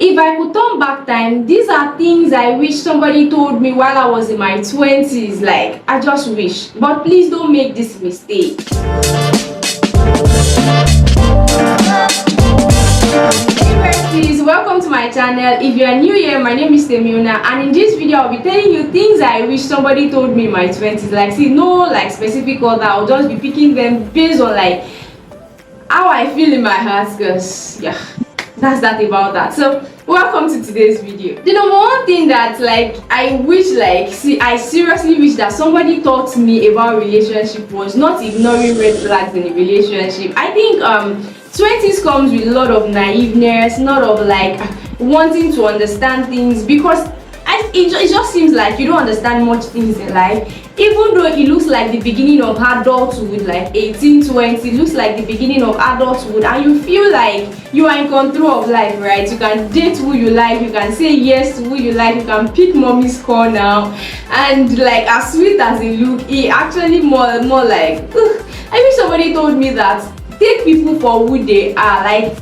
If I could turn back time, these are things I wish somebody told me while I was in my 20s. Like, I just wish. But please don't make this mistake. Please welcome to my channel. If you are new here, my name is Temiona, and in this video I'll be telling you things I wish somebody told me in my 20s. Like, see, no like specific order. I'll just be picking them based on like how I feel in my heart, because yeah, that's that about that. So welcome to today's video. The number one thing that like I wish, like, see, I seriously wish that somebody taught me about relationship was not ignoring red flags in a relationship. I think 20s comes with a lot of naiveness, not of like wanting to understand things, because it just seems like you don't understand much things in life. Even though it looks like the beginning of adulthood, like 18, 20, it looks like the beginning of adulthood, and you feel like you are in control of life, right? You can date who you like, you can say yes to who you like, you can pick mommy's call now, and like as sweet as it look, it actually more like, I wish somebody told me that take people for who they are. Like,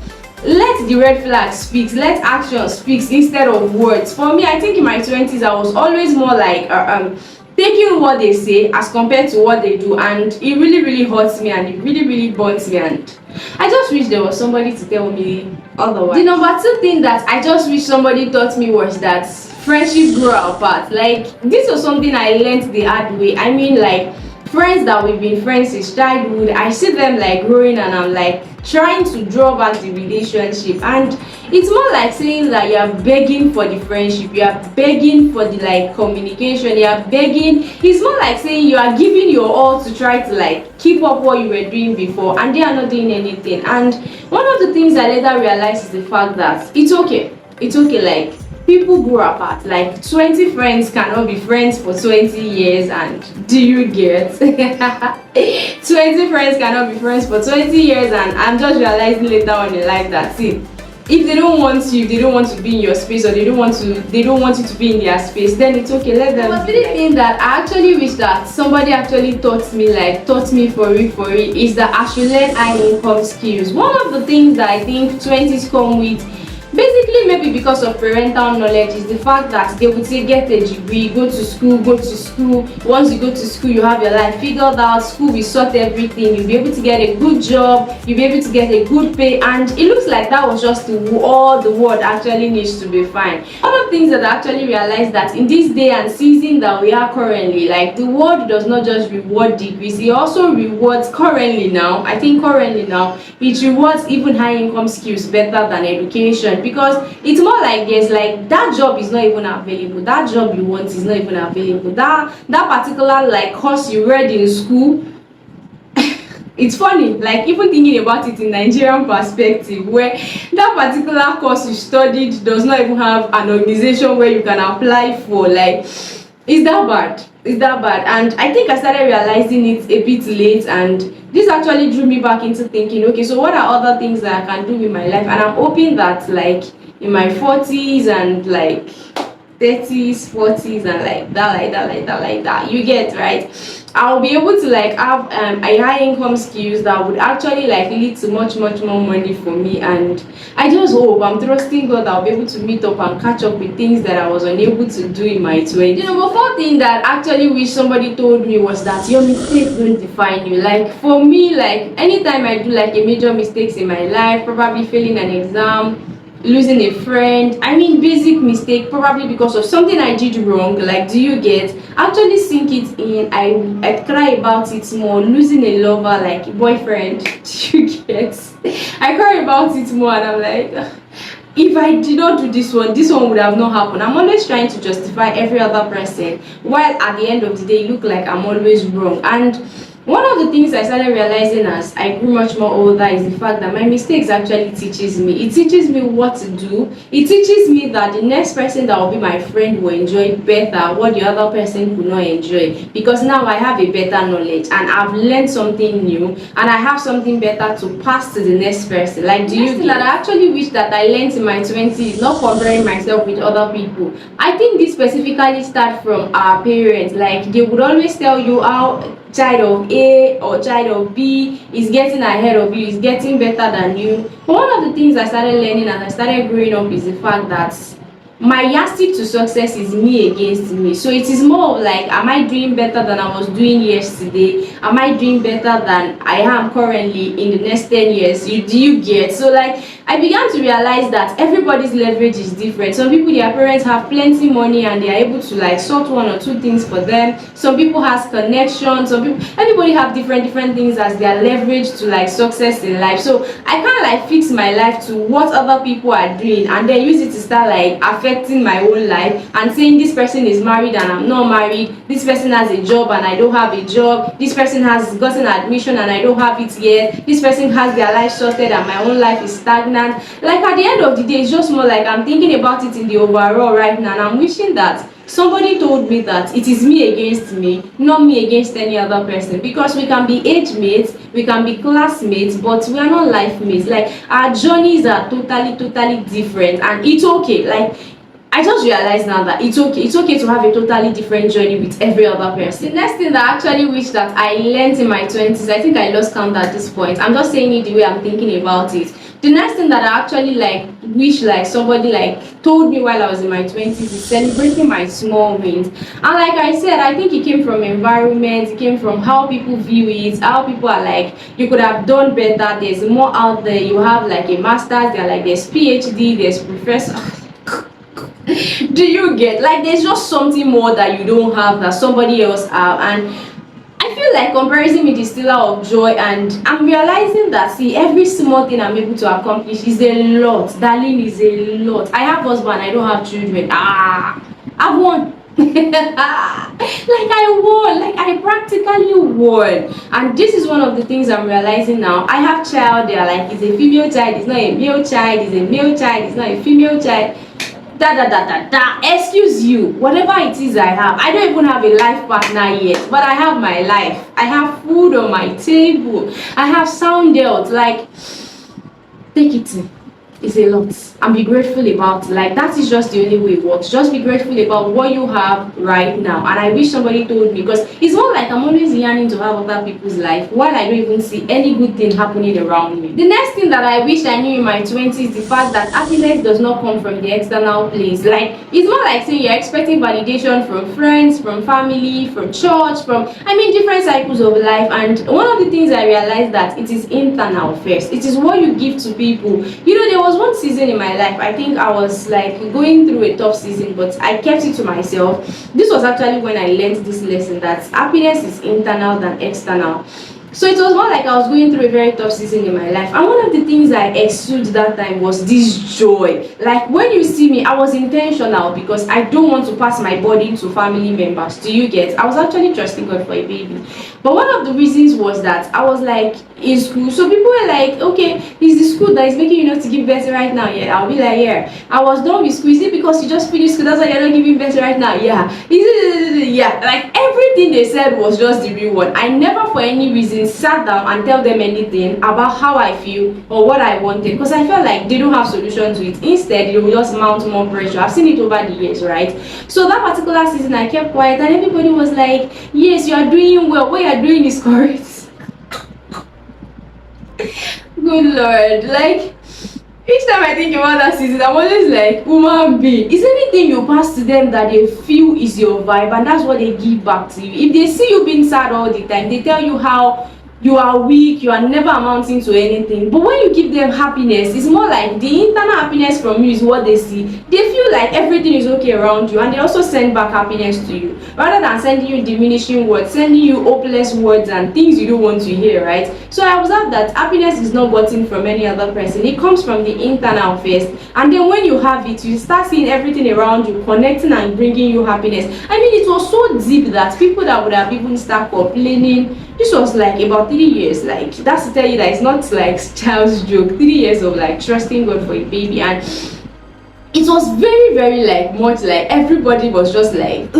let the red flag speak, let action speak instead of words. For me, I think in my 20s I was always more like taking what they say as compared to what they do, and it really hurts me, and it really burns me, and I just wish there was somebody to tell me otherwise. The number two thing that I just wish somebody taught me was that friendship grow apart. Like, this was something I learned the hard way. I mean, like, friends that we've been friends since childhood, I see them like growing, and I'm like trying to draw back the relationship, and it's more like saying that you are begging for the friendship, you are begging for the like communication, you are begging. It's more like saying you are giving your all to try to like keep up what you were doing before, and they are not doing anything. And one of the things I later realized is the fact that it's okay, like, people grow apart. Like, 20 friends cannot be friends for 20 years, and do you get 20 friends cannot be friends for 20 years, and I'm just realizing later on in life that, see, if they don't want you, they don't want to be in your space, or they don't want you to be in their space, then it's okay, let them. But the thing that I actually wish that somebody actually taught me for real is that I should learn high income skills. One of the things that I think 20s come with, basically maybe because of parental knowledge, is the fact that they would say get a degree, go to school. Once you go to school, you have your life figured out, school will sort everything, you'll be able to get a good job, you'll be able to get a good pay, and it looks like that was just all the world actually needs to be fine. One of the things that I actually realized that in this day and season that we are currently, like, the world does not just reward degrees, it also rewards currently now, it rewards even high income skills better than education, because it's more like there's like that job is not even available, that job you want is not even available, that particular like course you read in school. It's funny, like, even thinking about it in Nigerian perspective, where that particular course you studied does not even have an organization where you can apply for. Like, it's that bad, and I think I started realizing it a bit late, and this actually drew me back into thinking, okay, so what are other things that I can do with my life? And I'm hoping that like in my 40s and like 30s, 40s, and like that, you get, right, I'll be able to like have a high income skills that would actually like lead to much more money for me. And I just hope, I'm trusting God, I'll be able to meet up and catch up with things that I was unable to do in my 20s. The number four thing that I actually wish somebody told me was that your mistakes don't define you. Like, for me, like, anytime I do like a major mistakes in my life, probably failing an exam, losing a friend, I mean basic mistake, probably because of something I did wrong, like, do you get, actually sink it in, I cry about it more. Losing a lover, like a boyfriend, do you get, I cry about it more, and I'm like, if I did not do this one would have not happened. I'm always trying to justify every other person, while at the end of the day look like I'm always wrong. And one of the things I started realizing as I grew much more older is the fact that my mistakes actually teaches me. It teaches me what to do. It teaches me that the next person that will be my friend will enjoy better what the other person could not enjoy, because now I have a better knowledge, and I've learned something new, and I have something better to pass to the next person. Like, do you that I actually wish that I learned in my 20s, not comparing myself with other people. I think this specifically starts from our parents. Like, they would always tell you how child of A or child of B is getting ahead of you, is getting better than you. But one of the things I started learning as I started growing up is the fact that my yardstick to success is me against me. So it is more of like, am I doing better than I was doing yesterday? Am I doing better than I am currently in the next 10 years? Do you get? So like, I began to realize that everybody's leverage is different. Some people, their parents have plenty money and they are able to like sort one or two things for them. Some people has connections. Some people, everybody have different things as their leverage to like success in life. So I can't like fix my life to what other people are doing and then use it to start like affecting my own life and saying this person is married and I'm not married, this person has a job and I don't have a job, this person has gotten admission and I don't have it yet, this person has their life sorted and my own life is stagnant. Like at the end of the day, it's just more like I'm thinking about it in the overall right now, and I'm wishing that somebody told me that it is me against me, not me against any other person, because we can be age mates, we can be classmates, but we are not life mates. Like our journeys are totally different, and it's okay. Like I just realized now that it's okay. It's okay to have a totally different journey with every other person. The next thing that I actually wish that I learned in my 20s, I think I lost count at this point. I'm just saying it the way I'm thinking about it. The next thing that I actually like wish like somebody like told me while I was in my 20s is celebrating my small wins. And like I said, I think it came from environment, it came from how people view it, how people are like, you could have done better, there's more out there, you have like a master's, there's PhD, there's professor. Do you get? Like there's just something more that you don't have that somebody else have, and I feel like comparison me the stealer of joy, and I'm realizing that see every small thing I'm able to accomplish is a lot, darling, is a lot. I have husband, I don't have children. I've won. Like I won, like I practically won. And this is one of the things I'm realizing now. I have child, they're like, it's a female child, it's not a male child, it's a male child, it's not a female child. Excuse you, whatever it is I have, I don't even have a life partner yet, but I have my life, I have food on my table, I have sound health. Like take it in. It's a lot, and be grateful about it. Like that is just the only way it works. Just be grateful about what you have right now. And I wish somebody told me, because it's not like I'm always yearning to have other people's life while I don't even see any good thing happening around me. The next thing that I wish I knew in my 20s is the fact that happiness does not come from the external place. Like it's more like saying you're expecting validation from friends, from family, from church, from different cycles of life. And one of the things I realized that it is internal first. It is what you give to people. There was one season in my life, I think I was like going through a tough season, but I kept it to myself. This was actually when I learned this lesson that happiness is internal than external. So it was more like I was going through a very tough season in my life, and one of the things I exuded that time was this joy. Like when you see me, I was intentional because I don't want to pass my burden to family members. Do you get? I was actually trusting God for a baby, but one of the reasons was that I was like in school, so people were like, okay, is the school that is making you not to give birth right now? Yeah, I'll be like, yeah, I was done with school. Is it because you just finished school, that's why you're not giving birth right now? Yeah. Is it? Yeah. Like everything they said was just the real one. I never for any reason sat down and tell them anything about how I feel or what I wanted, because I felt like they don't have solution to it. Instead, they will just mount more pressure. I've seen it over the years, right? So that particular season I kept quiet and everybody was like, yes, you are doing well, what you are doing is correct. Good Lord, like each time I think about that season, I'm always like, woman being, is anything you pass to them that they feel is your vibe, and that's what they give back to you. If they see you being sad all the time, they tell you how you are weak, you are never amounting to anything. But when you give them happiness, it's more like the internal happiness from you is what they see. They feel like everything is okay around you, and they also send back happiness to you rather than sending you diminishing words, sending you hopeless words and things you don't want to hear, right? So I observed that happiness is not gotten from any other person. It comes from the internal first, and then when you have it, you start seeing everything around you connecting and bringing you happiness. It was so deep that people that would have even start complaining. This was like about 3 years. Like that's to tell you that it's not like child's joke. 3 years of like trusting God for a baby, and it was very like much like everybody was just like,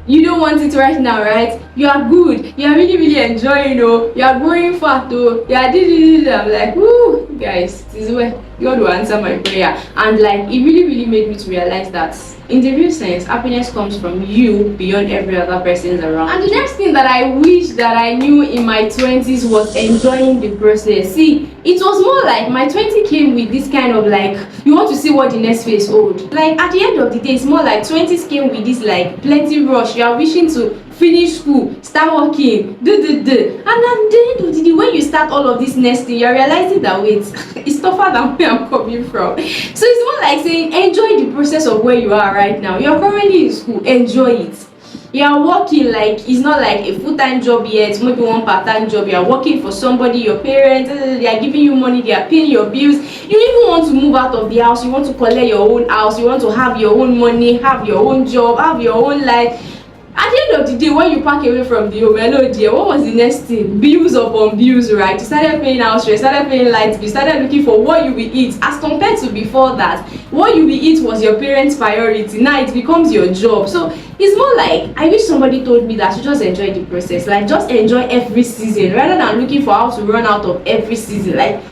you don't want it right now, right? You are good. You are really enjoying, you are growing fat, you are I'm like, woo, guys, this is where God will answer my prayer. And like it really made me to realize that in the real sense, happiness comes from you beyond every other person's around. And the next thing that I wish that I knew in my 20s was enjoying the process. See, it was more like my 20 came with this kind of like, you want to see what the next phase hold. Like at the end of the day, it's more like 20s came with this like plenty rush. You are wishing to finish school, start working, and at the end of the day, when you start all of this nesting, you're realizing that wait, it's tougher than where I'm coming from. So it's more like saying enjoy the process of where you are right now. You're currently in school, enjoy it. You're working, like it's not like a full-time job yet, maybe one part-time job. You're working for somebody, your parents, they are giving you money, they are paying your bills. You even want to move out of the house, you want to collect your own house, you want to have your own money, have your own job, have your own life. At the end of the day, when you pack away from the home, hello dear, what was the next thing? Bills upon bills, right? You started paying house rent, started paying light bill, you started looking for what you will eat. As compared to before that, what you will eat was your parents' priority. Now it becomes your job. So it's more like, I wish somebody told me that you just enjoy the process. Like just enjoy every season rather than looking for how to run out of every season. Like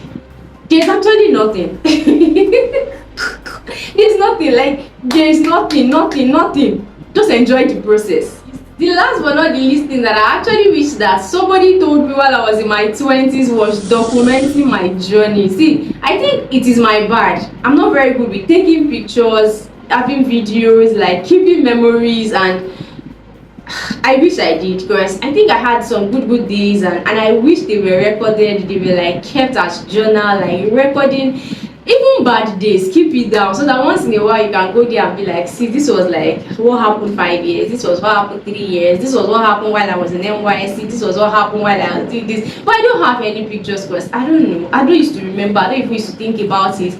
there's actually nothing. There's nothing, like there's nothing. Just enjoy the process. The last but not the least thing that I actually wish that somebody told me while I was in my 20s was documenting my journey. See, I think it is my bad. I'm not very good with taking pictures, having videos, like keeping memories, and I wish I did, because I think I had some good days, and I wish they were recorded, they were like kept as journal, like recording. Even bad days, keep it down so that once in a while you can go there and be like, see, this was like what happened 5 years, this was what happened 3 years, this was what happened while I was in NYSC, this was what happened while I was doing this. But I don't have any pictures because I don't know, I don't used to remember, I don't even used to think about it.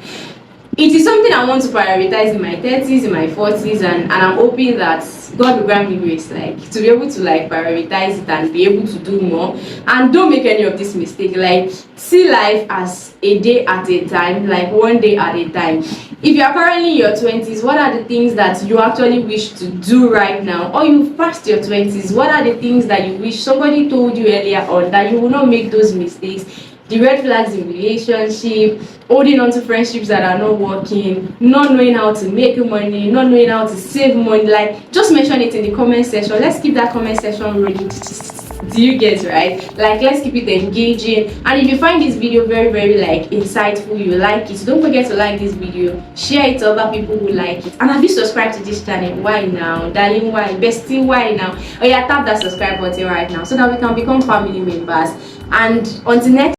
It is something I want to prioritize in my 30s, in my 40s, and I'm hoping that God will grant me grace, like to be able to like prioritize it and be able to do more. And don't make any of this mistake. Like see life as a day at a time, like one day at a time. If you are currently in your 20s, what are the things that you actually wish to do right now? Or you've passed your 20s, what are the things that you wish somebody told you earlier on that you will not make those mistakes? The red flags in relationship, holding on to friendships that are not working, not knowing how to make money, not knowing how to save money. Like just mention it in the comment section. Let's keep that comment section rolling. Do you get right? Like let's keep it engaging. And if you find this video very like insightful, you like it, don't forget to like this video, share it to other people who like it. And have you subscribed to this channel? Why now? Darling, why? Bestie, why now? Oh yeah, tap that subscribe button right now so that we can become family members. And until next